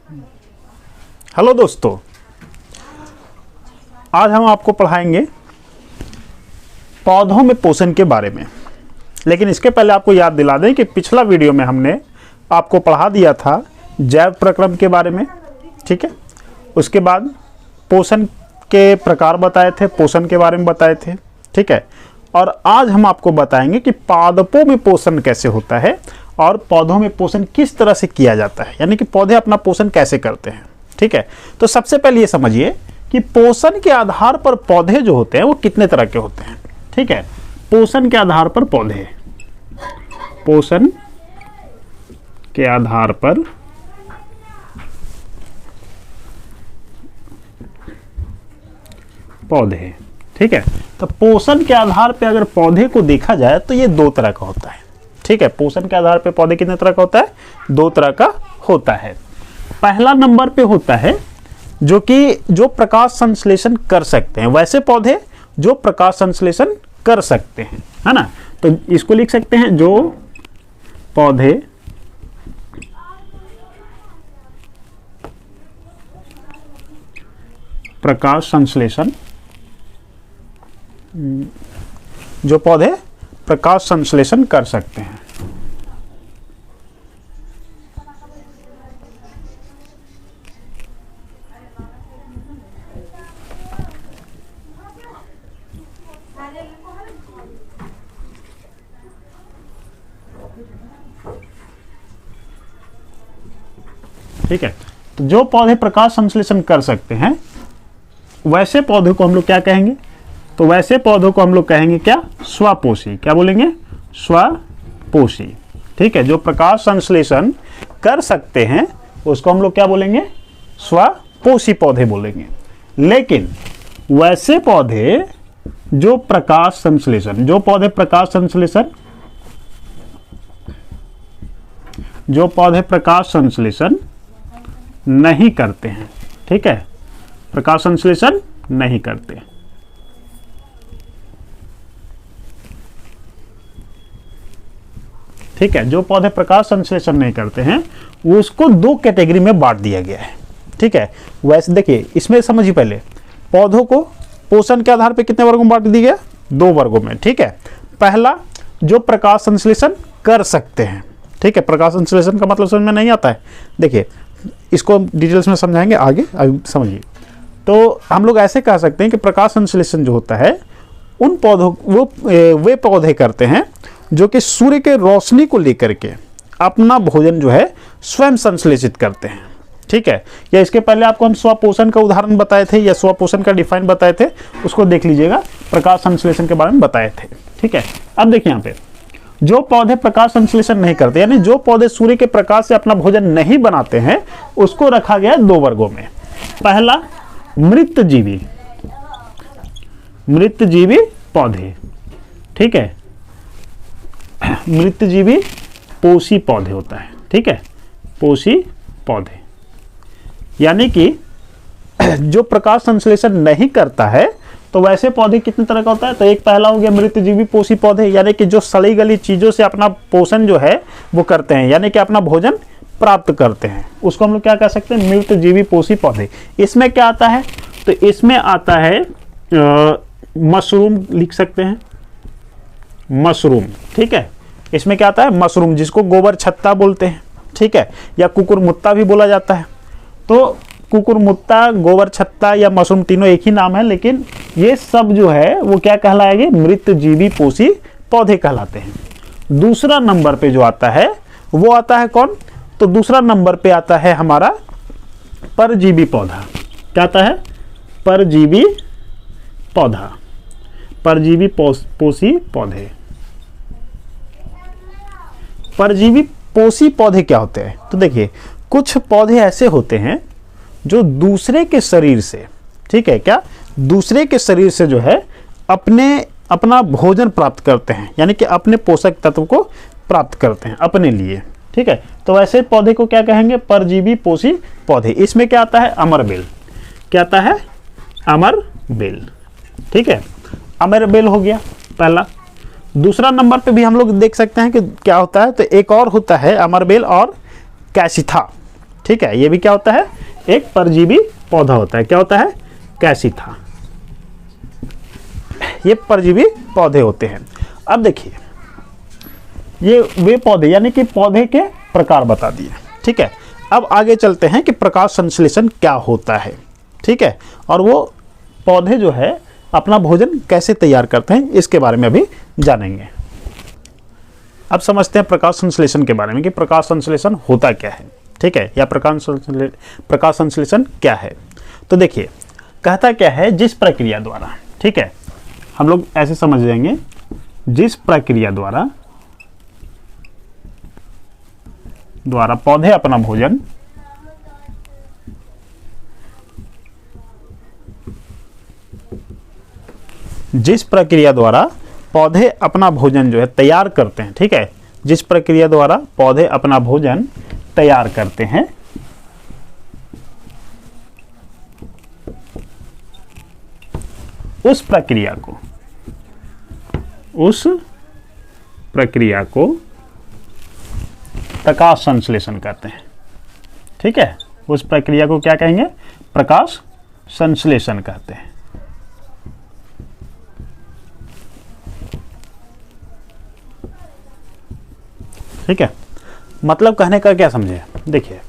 Hello दोस्तों, आज हम आपको पढ़ाएंगे पौधों में पोषण के बारे में। लेकिन इसके पहले आपको याद दिला दें कि पिछला वीडियो में हमने आपको पढ़ा दिया था जैव प्रक्रम के बारे में, ठीक है। उसके बाद पोषण के प्रकार बताए थे, पोषण के बारे में बताए थे, ठीक है। और आज हम आपको बताएंगे कि पादपों में पोषण कैसे होता है और पौधों में पोषण किस तरह से किया जाता है, यानी कि पौधे अपना पोषण कैसे करते हैं, ठीक है। तो सबसे पहले ये समझिए कि पोषण के आधार पर पौधे जो होते हैं वो कितने तरह के होते हैं, ठीक है। पोषण के आधार पर पौधे, पोषण के आधार पर पौधे, ठीक है। तो पोषण के आधार पर अगर पौधे को देखा जाए तो ये दो तरह का होता है, ठीक है। पोषण के आधार पर पौधे कितने तरह का होता है? दो तरह का होता है। पहला नंबर पे होता है जो प्रकाश संश्लेषण कर सकते हैं, वैसे पौधे जो प्रकाश संश्लेषण कर सकते हैं, है ना। तो इसको लिख सकते हैं जो पौधे प्रकाश संश्लेषण, जो पौधे प्रकाश संश्लेषण कर सकते हैं। ठीक है, तो जो पौधे प्रकाश संश्लेषण कर सकते हैं वैसे पौधे को हम लोग क्या कहेंगे? तो वैसे पौधों को हम लोग कहेंगे क्या? स्वपोषी। क्या बोलेंगे? स्वपोषी, ठीक है। जो प्रकाश संश्लेषण कर सकते हैं उसको हम लोग क्या बोलेंगे? स्वपोषी पौधे बोलेंगे। लेकिन वैसे पौधे जो प्रकाश संश्लेषण, जो पौधे प्रकाश संश्लेषण नहीं करते हैं, ठीक है, प्रकाश संश्लेषण नहीं करते, ठीक है। जो पौधे प्रकाश संश्लेषण नहीं करते हैं उसको दो कैटेगरी में बांट दिया गया है, ठीक है। वैसे देखिए, इसमें समझिए पहले पौधों को पोषण के आधार पर कितने वर्गों में बांट दिया गया? दो वर्गों में, ठीक है। पहला, जो प्रकाश संश्लेषण कर सकते हैं, ठीक है। प्रकाश संश्लेषण का मतलब समझ में नहीं आता है, देखिए इसको डिटेल्स में समझाएंगे आगे समझिए। तो हम लोग ऐसे कह सकते हैं कि प्रकाश संश्लेषण जो होता है उन पौधों वे पौधे करते हैं जो कि सूर्य के रोशनी को लेकर के अपना भोजन जो है स्वयं संश्लेषित करते हैं, ठीक है। या इसके पहले आपको हम स्वपोषण का उदाहरण बताए थे या स्वपोषण का डिफाइन बताए थे, उसको देख लीजिएगा, प्रकाश संश्लेषण के बारे में बताए थे, ठीक है। अब देखिए यहाँ पे जो पौधे प्रकाश संश्लेषण नहीं करते, यानी जो पौधे सूर्य के प्रकाश से अपना भोजन नहीं बनाते हैं, उसको रखा गया दो वर्गों में। पहला, मृतजीवी पौधे, ठीक है। मृतजीवी पोषी पौधे होता है, ठीक है, पोषी पौधे, यानी कि जो प्रकाश संश्लेषण नहीं करता है तो वैसे पौधे कितने तरह का होता है? तो एक पहला हो गया मृतजीवी पोषी पौधे, यानी कि जो सड़ी गली चीजों से अपना पोषण जो है वो करते हैं, यानी कि अपना भोजन प्राप्त करते हैं, उसको हम लोग क्या कह सकते हैं? मृतजीवी पोषी पौधे। इसमें क्या आता है? तो इसमें आता है मशरूम, लिख सकते हैं मशरूम, ठीक है। इसमें क्या आता है? मशरूम, जिसको गोबर छत्ता बोलते हैं, ठीक है, या कुकुरमुत्ता भी बोला जाता है। तो कुकुरमुत्ता, गोबर छत्ता या मशरूम तीनों एक ही नाम है, लेकिन ये सब जो है वो क्या कहलाएंगे? मृतजीवी पोषी पौधे कहलाते हैं। दूसरा नंबर पे जो आता है वो आता है कौन? तो दूसरा नंबर पे आता है हमारा परजीवी पौधा। क्या आता है? परजीवी पौधा, परजीवी पोषी पौधे। परजीवी पोषी पौधे क्या होते हैं? तो देखिए, कुछ पौधे ऐसे होते हैं जो दूसरे के शरीर से, ठीक है, क्या दूसरे के शरीर से जो है अपना भोजन प्राप्त करते हैं, यानी कि अपने पोषक तत्व को प्राप्त करते हैं अपने लिए, ठीक है। तो वैसे पौधे को क्या कहेंगे? परजीवी पोषी पौधे। इसमें क्या आता है? अमरबेल। क्या आता है? अमरबेल, ठीक है। अमरबेल हो गया पहला। दूसरा नंबर पे भी हम लोग देख सकते हैं कि क्या होता है, तो एक और होता है अमरबेल और कैसिथा, ठीक है, ये भी क्या होता है, एक परजीवी पौधा होता है। क्या होता है, कैसिथा। ये परजीवी पौधे होते हैं। अब देखिए, ये वे पौधे यानी कि पौधे के प्रकार बता दिए। ठीक है, अब आगे चलते हैं कि प्रकाश संश्लेषण क्या होता है। ठीक है, और वो पौधे जो है अपना भोजन कैसे तैयार करते हैं, इसके बारे में अभी जानेंगे। अब समझते हैं प्रकाश संश्लेषण के बारे में कि प्रकाश संश्लेषण होता क्या है। ठीक है, या प्रकाश संश्लेषण क्या है। तो देखिए, कहता क्या है, जिस प्रक्रिया द्वारा, ठीक है, हम लोग ऐसे समझ जाएंगे, जिस प्रक्रिया द्वारा पौधे अपना भोजन जो है तैयार करते हैं। ठीक है, जिस प्रक्रिया द्वारा पौधे अपना भोजन तैयार करते हैं, उस प्रक्रिया को प्रकाश संश्लेषण कहते हैं। ठीक है, उस प्रक्रिया को क्या कहेंगे, प्रकाश संश्लेषण कहते हैं। ठीक है, मतलब कहने का क्या समझे, देखिए,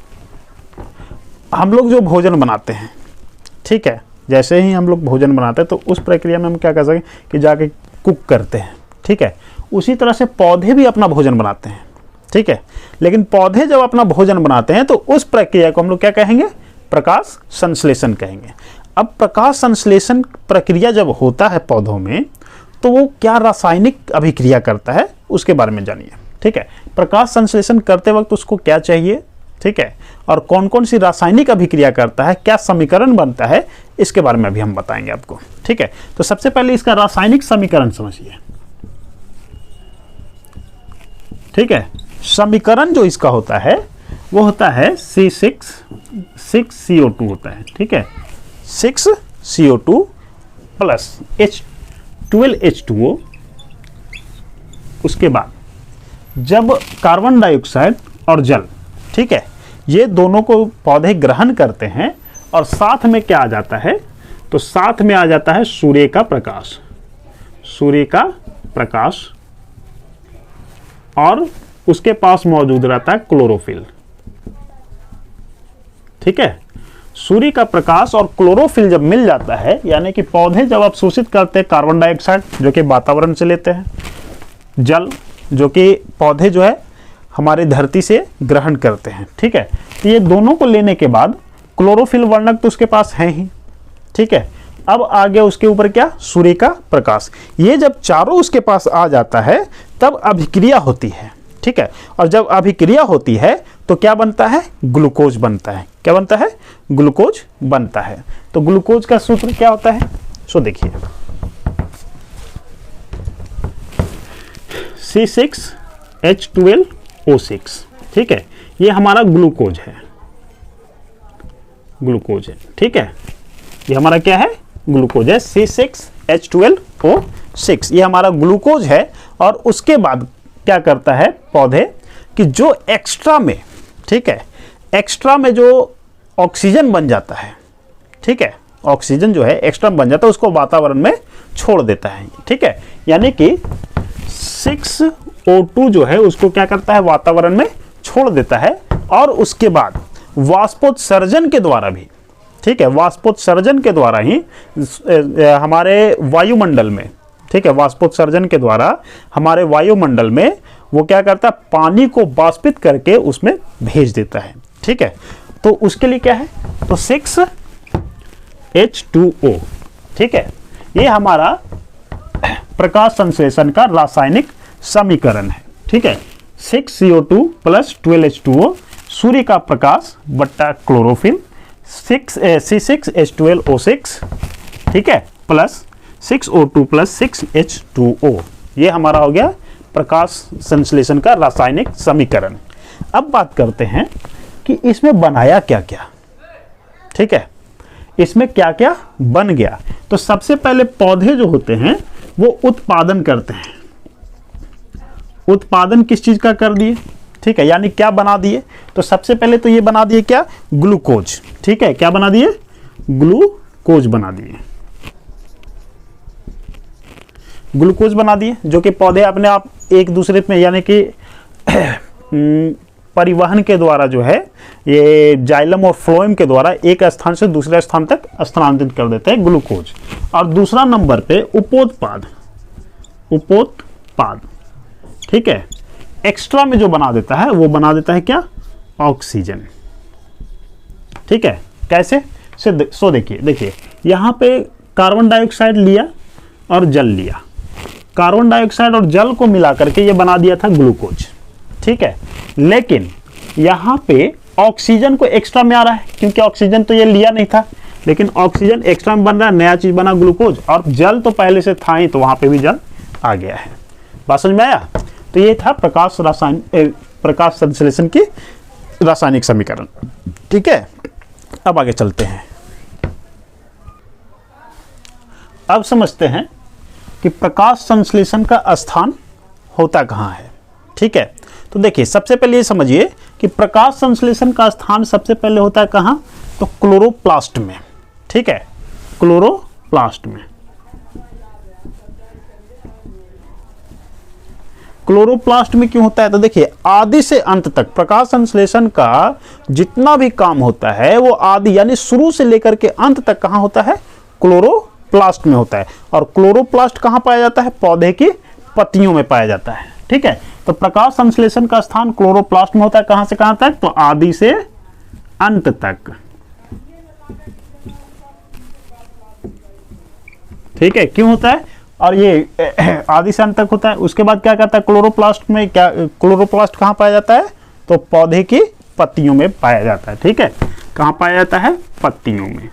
हम लोग जो भोजन बनाते हैं, ठीक है, जैसे ही हम लोग भोजन बनाते हैं तो उस प्रक्रिया में हम क्या कर सकें कि जाके कुक करते हैं। ठीक है, उसी तरह से पौधे भी अपना भोजन बनाते हैं। ठीक है, लेकिन पौधे जब अपना भोजन बनाते हैं तो उस प्रक्रिया को हम लोग क्या कहेंगे, प्रकाश संश्लेषण कहेंगे। अब प्रकाश संश्लेषण प्रक्रिया जब होता है पौधों में, तो वो क्या रासायनिक अभिक्रिया करता है, उसके बारे में जानिए। ठीक है, प्रकाश संश्लेषण करते वक्त उसको क्या चाहिए, ठीक है, और कौन कौन सी रासायनिक अभिक्रिया करता है, क्या समीकरण बनता है, इसके बारे में अभी हम बताएंगे आपको। ठीक है, तो सबसे पहले इसका रासायनिक समीकरण समझिए। ठीक है, समीकरण जो इसका होता है वो होता है C6CO2 होता है। ठीक है, 6CO2 प्लस H12H2O। उसके बाद जब कार्बन डाइऑक्साइड और जल, ठीक है, ये दोनों को पौधे ग्रहण करते हैं और साथ में क्या आ जाता है, तो साथ में आ जाता है सूर्य का प्रकाश, और उसके पास मौजूद रहता है क्लोरोफिल। ठीक है, सूर्य का प्रकाश और क्लोरोफिल जब मिल जाता है, यानी कि पौधे जब अवशोषित करते हैं कार्बन डाइऑक्साइड जो कि वातावरण से लेते हैं, जल जो कि पौधे जो है हमारे धरती से ग्रहण करते हैं। ठीक है, तो ये दोनों को लेने के बाद क्लोरोफिल वर्णक तो उसके पास है ही। ठीक है, अब आगे उसके ऊपर क्या, सूर्य का प्रकाश। ये जब चारों उसके पास आ जाता है तब अभिक्रिया होती है। ठीक है, और जब अभिक्रिया होती है तो क्या बनता है, ग्लूकोज बनता है। क्या बनता है, ग्लूकोज बनता है। तो ग्लूकोज का सूत्र क्या होता है, सो देखिए, C6H12O6। ठीक है, ये हमारा ग्लूकोज है। ठीक है, ये हमारा क्या है, ग्लूकोज है, C6H12O6, ये हमारा ग्लूकोज है। और उसके बाद क्या करता है पौधे कि जो एक्स्ट्रा में, ठीक है, एक्स्ट्रा में जो ऑक्सीजन बन जाता है, ठीक है, ऑक्सीजन जो है एक्स्ट्रा बन जाता है, उसको वातावरण में छोड़ देता है। ठीक है, यानी कि 6O2 जो है उसको क्या करता है, वातावरण में छोड़ देता है। और उसके बाद वाष्पोत्सर्जन के द्वारा भी, ठीक है, वाष्पोत्सर्जन के द्वारा ही हमारे वायुमंडल में, ठीक है, वाष्पोत्सर्जन के द्वारा हमारे वायुमंडल में वो क्या करता है, पानी को वाष्पित करके उसमें भेज देता है। ठीक है, तो उसके लिए क्या है, तो 6H2O। ठीक है, ये हमारा प्रकाश संश्लेषण का रासायनिक समीकरण है। ठीक है, 6CO2 प्लस 12H2O, सूर्य का प्रकाश बट्टा क्लोरोफिल, C6H12O6, ठीक है, प्लस 6O2 प्लस 6H2O। ये हमारा हो गया प्रकाश संश्लेषण का रासायनिक समीकरण। अब बात करते हैं कि इसमें बनाया क्या क्या। ठीक है, इसमें क्या क्या बन गया। तो सबसे पहले पौधे जो होते हैं वो उत्पादन करते हैं। उत्पादन किस चीज का कर दिए, ठीक है, यानी क्या बना दिए, तो सबसे पहले तो ये बना दिए क्या, ग्लूकोज। ठीक है, क्या बना दिए, ग्लूकोज बना दिए, ग्लूकोज बना दिए, जो कि पौधे अपने आप एक दूसरे में यानी कि परिवहन के द्वारा जो है ये जाइलम और फ्लोएम के द्वारा एक स्थान से दूसरे स्थान तक स्थानांतरित कर देते हैं ग्लूकोज। और दूसरा नंबर पे उपोत्पाद, उपोत्पाद, ठीक है, एक्स्ट्रा में जो बना देता है वो बना देता है क्या, ऑक्सीजन। ठीक है, कैसे, सो देखिए यहाँ पे कार्बन डाइऑक्साइड लिया और जल लिया, कार्बन डाइऑक्साइड और जल को मिला करके ये बना दिया था ग्लूकोज। ठीक है, लेकिन यहाँ पे ऑक्सीजन को एक्स्ट्रा में आ रहा है, क्योंकि ऑक्सीजन तो ये लिया नहीं था, लेकिन ऑक्सीजन एक्स्ट्रा में बन रहा है, नया चीज बना ग्लूकोज, और जल तो पहले से था ही, तो वहां पे भी जल आ गया है। बात समझ में आया। तो ये था प्रकाश संश्लेषण की रासायनिक समीकरण। ठीक है, अब आगे चलते हैं। अब समझते हैं कि प्रकाश संश्लेषण का स्थान होता कहाँ है। ठीक है, तो देखिए सबसे पहले ये समझिए कि प्रकाश संश्लेषण का स्थान सबसे पहले होता है कहाँ, तो क्लोरोप्लास्ट में। ठीक है, क्लोरोप्लास्ट में। क्लोरोप्लास्ट में क्यों होता है, तो देखिए आदि से अंत तक प्रकाश संश्लेषण का जितना भी काम होता है वो आदि यानी शुरू से लेकर के अंत तक कहाँ होता है, क्लोरोप्लास्ट में होता है। और क्लोरोप्लास्ट कहाँ पाया जाता है, पौधे की पत्तियों में पाया जाता है। ठीक है, तो प्रकाश संश्लेषण का स्थान क्लोरोप्लास्ट में होता है, कहां से कहां तक, तो आदि से अंत तक। ठीक है, क्यों होता है, और ये आदि से अंत तक होता है। उसके बाद क्या कहता है, क्लोरोप्लास्ट में क्या, क्लोरोप्लास्ट कहां पाया जाता है, तो पौधे की पत्तियों में पाया जाता है। ठीक है, कहां पाया जाता है, पत्तियों में।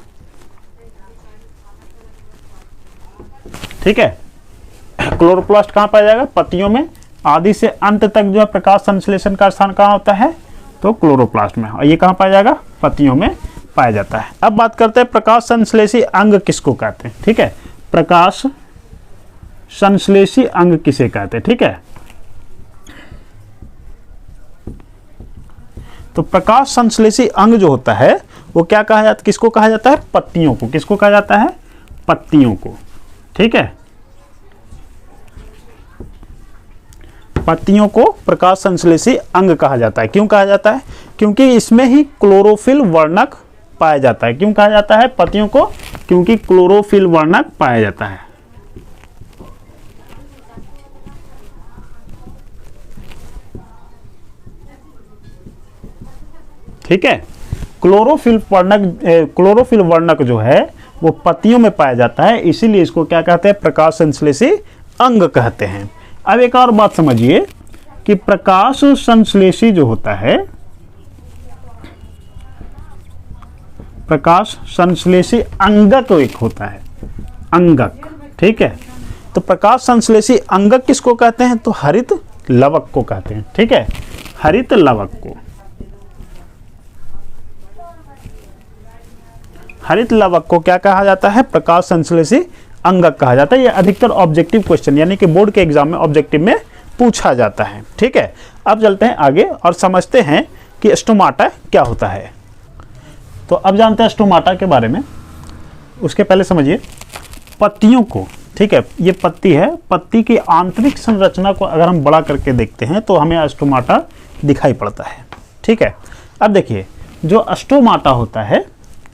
ठीक है, क्लोरोप्लास्ट कहां पाया जाएगा, पत्तियों में। आदि से अंत तक जो है प्रकाश संश्लेषण का स्थान कहां होता है, तो क्लोरोप्लास्ट में, और ये कहां पाया जाएगा, पत्तियों में पाया जाता है। अब बात करते हैं प्रकाश संश्लेषी अंग किसको कहते हैं। ठीक है, प्रकाश संश्लेषी अंग किसे कहते हैं। ठीक है, तो प्रकाश संश्लेषी अंग जो होता है वो क्या कहा जाता है, किसको कहा जाता है, पत्तियों को। किसको कहा जाता है, पत्तियों को। ठीक है, पत्तियों को प्रकाश संश्लेषी अंग कहा जाता है। क्यों कहा जाता है, क्योंकि इसमें ही क्लोरोफिल वर्णक पाया जाता है। क्यों कहा जाता है पत्तियों को, क्योंकि क्लोरोफिल वर्णक पाया जाता है। ठीक है, क्लोरोफिल वर्णक जो है वो पत्तियों में पाया जाता है, इसीलिए इसको क्या कहते हैं, प्रकाश संश्लेषी अंग कहते हैं। अब एक और बात समझिए कि प्रकाश संश्लेषी जो होता है, प्रकाश संश्लेषी अंगक एक होता है, अंगक। ठीक है, तो प्रकाश संश्लेषी अंगक किसको कहते हैं, तो हरित लवक को कहते हैं। ठीक है, हरित लवक को, हरित लवक को क्या कहा जाता है, प्रकाश संश्लेषी अंगक कहा जाता है। ये अधिकतर ऑब्जेक्टिव क्वेश्चन यानी कि बोर्ड के एग्जाम में ऑब्जेक्टिव में पूछा जाता है। ठीक है, अब चलते हैं आगे और समझते हैं कि स्टोमाटा क्या होता है। तो अब जानते हैं स्टोमाटा के बारे में। उसके पहले समझिए पत्तियों को। ठीक है, ये पत्ती है, पत्ती की आंतरिक संरचना को अगर हम बड़ा करके देखते हैं तो हमें स्टोमाटा दिखाई पड़ता है। ठीक है, अब देखिए जो स्टोमाटा होता है,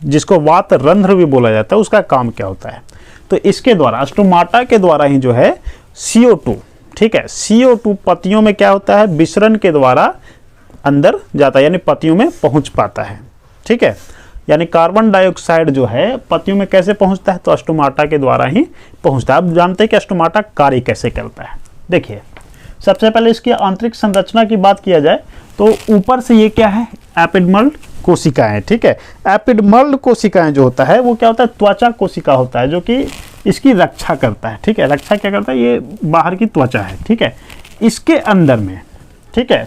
जिसको वात रंध्र भी बोला जाता है, उसका काम क्या होता है, तो इसके द्वारा, स्टोमाटा के द्वारा ही जो है CO2, ठीक है, CO2 पत्तियों में क्या होता है, विसरण के द्वारा अंदर जाता है, यानी पत्तियों में पहुंच पाता है। ठीक है, यानी कार्बन डाइऑक्साइड जो है पत्तियों में कैसे पहुंचता है, तो स्टोमाटा के द्वारा ही पहुंचता है। अब जानते हैं कि स्टोमाटा कार्य कैसे करता है। देखिए सबसे पहले इसकी आंतरिक संरचना की बात किया जाए तो ऊपर से ये क्या है, एपिडर्मल कोशिकाएं। ठीक है, एपिडर्मल कोशिकाएं जो होता है वो क्या होता है, त्वचा कोशिका होता है, जो कि इसकी रक्षा करता है। ठीक है, रक्षा क्या करता है, ये बाहर की त्वचा है। ठीक है, इसके अंदर में, ठीक है,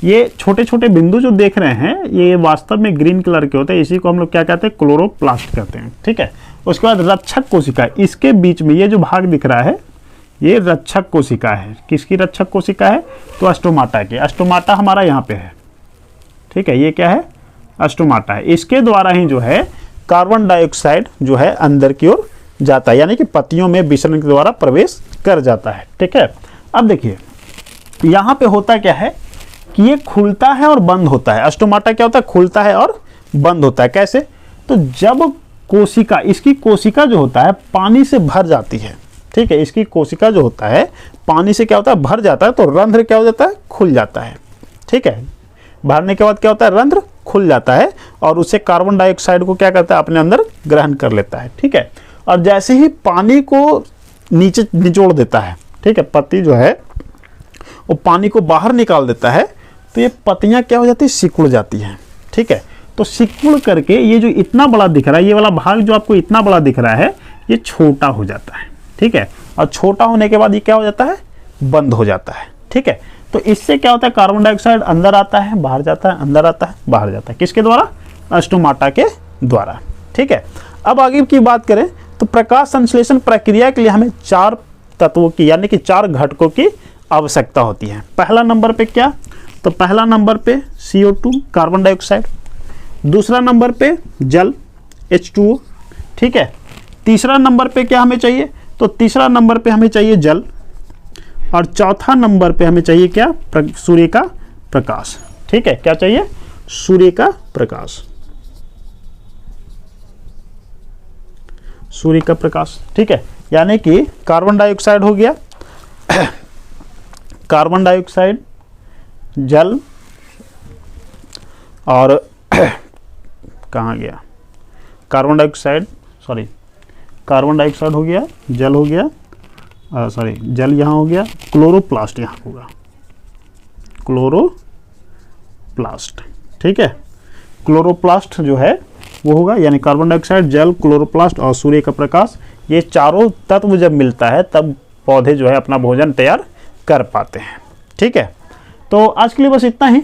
ये छोटे छोटे बिंदु जो देख रहे हैं ये वास्तव में ग्रीन कलर के होते हैं, इसी को हम लोग क्या कहते हैं, क्लोरोप्लास्ट कहते हैं। ठीक है, उसके बाद रक्षक कोशिका, इसके बीच में ये जो भाग दिख रहा है ये रक्षक कोशिका है। किसकी रक्षक कोशिका है? तो स्टोमाटा की। स्टोमाटा हमारा यहाँ पे है, ठीक है, ये क्या है? स्टोमाटा है। इसके द्वारा ही जो है कार्बन डाइऑक्साइड जो है अंदर की ओर जाता है, यानी कि पत्तियों में विसरण के द्वारा प्रवेश कर जाता है, ठीक है। अब देखिए यहाँ पे होता क्या है कि ये खुलता है और बंद होता है। स्टोमाटा क्या होता है? खुलता है और बंद होता है। कैसे? तो जब कोशिका, इसकी कोशिका जो होता है पानी से भर जाती है, ठीक है, इसकी कोशिका जो होता है पानी से क्या होता है? भर जाता है, तो रंध्र क्या हो जाता है? खुल जाता है, ठीक है। भरने के बाद क्या होता है? रंध्र खुल जाता है और उससे कार्बन डाइऑक्साइड को क्या करता है? अपने अंदर ग्रहण कर लेता है, ठीक है। और जैसे ही पानी को नीचे निचोड़ देता है, ठीक है, पत्ती जो है वो पानी को बाहर निकाल देता है, तो ये पत्तियां क्या हो जाती है? सिकुड़ जाती हैं, ठीक है। तो सिकुड़ करके ये जो इतना बड़ा दिख रहा है, ये वाला भाग जो आपको इतना बड़ा दिख रहा है, ये छोटा हो जाता है, ठीक है। और छोटा होने के बाद ये क्या हो जाता है? बंद हो जाता है, ठीक है। तो इससे क्या होता है? कार्बन डाइऑक्साइड अंदर आता है, बाहर जाता है, अंदर आता है, बाहर जाता है। किसके द्वारा? स्टोमाटा के द्वारा, ठीक है। अब आगे की बात करें तो प्रकाश संश्लेषण प्रक्रिया के लिए हमें 4 तत्वों की, यानी कि 4 घटकों की आवश्यकता होती है। पहला नंबर पे क्या? तो पहला नंबर पे CO2 कार्बन डाइऑक्साइड, दूसरा नंबर पे जल H2O, ठीक है। तीसरा नंबर पे क्या हमें चाहिए? तो तीसरा नंबर पे हमें चाहिए जल, और चौथा नंबर पे हमें चाहिए क्या? सूर्य का प्रकाश, ठीक है। क्या चाहिए? सूर्य का प्रकाश, सूर्य का प्रकाश, ठीक है। यानी कि कार्बन डाइऑक्साइड हो गया, कार्बन डाइऑक्साइड, जल, और कहाँ गया? Carbon dioxide, sorry, carbon dioxide हो गया, जल हो गया, सॉरी जल यहाँ हो गया, क्लोरोप्लास्ट यहाँ होगा, क्लोरोप्लास्ट, ठीक है। क्लोरोप्लास्ट जो है वो होगा, यानी कार्बन डाइऑक्साइड, जल, क्लोरोप्लास्ट और सूर्य का प्रकाश। ये चारों तत्व जब मिलता है तब पौधे जो है अपना भोजन तैयार कर पाते हैं, ठीक है। तो आज के लिए बस इतना ही,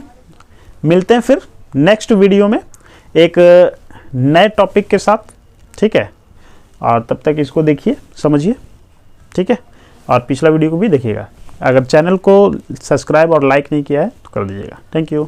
मिलते हैं फिर नेक्स्ट वीडियो में एक नए टॉपिक के साथ, ठीक है। और तब तक इसको देखिए, समझिए, ठीक है। और पिछला वीडियो को भी देखिएगा। अगर चैनल को सब्सक्राइब और लाइक नहीं किया है तो कर दीजिएगा। Thank you.